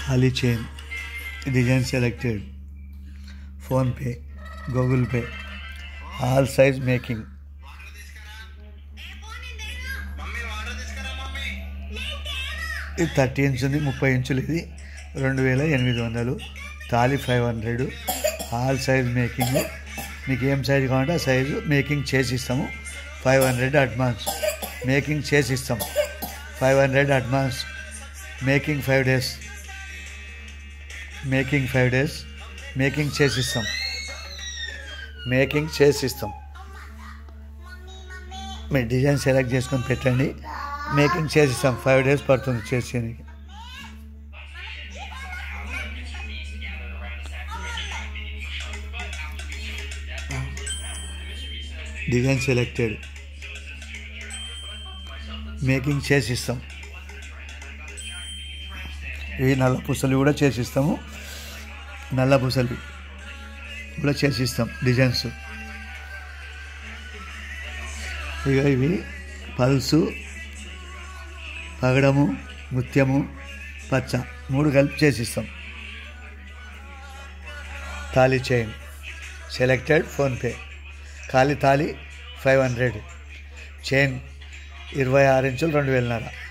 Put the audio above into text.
తాళి chain design selected PhonePe Google pay all size making ఇది 30 inch ఉంది 30 ఇంచులు ఇది 2800 తాళి 500 ఆల్ సైజ్ మేకింగ్ మీకు ఏం సైజు కావాలంటే ఆ సైజు మేకింగ్ చేసి ఇస్తాము 500 అడ్వాన్స్ మేకింగ్ చేసి ఇస్తాం 500 అడ్వాన్స్ మేకింగ్ 5 days మేకింగ్ చేసి ఇస్తాం మీరు డిజైన్ సెలెక్ట్ చేసుకొని పెట్టండి మేకింగ్ చేసి ఇస్తాం 5 days పడుతుంది చేసేయడానికి డిజైన్ సెలెక్టెడ్ మేకింగ్ చేసి ఇస్తాం ఇవి నల్ల పూసలు కూడా చేసిస్తాము నల్ల పూసలు కూడా చేసిస్తాం డిజైన్స్ ఇక ఇవి పల్సు పగడము ముత్యము పచ్చ 3 కలిపి చేసిస్తాం తాళి చైన్ సెలెక్టెడ్ ఫోన్పే ఖాళీ తాళి 500 చైన్ 26 ఇంచులు 2000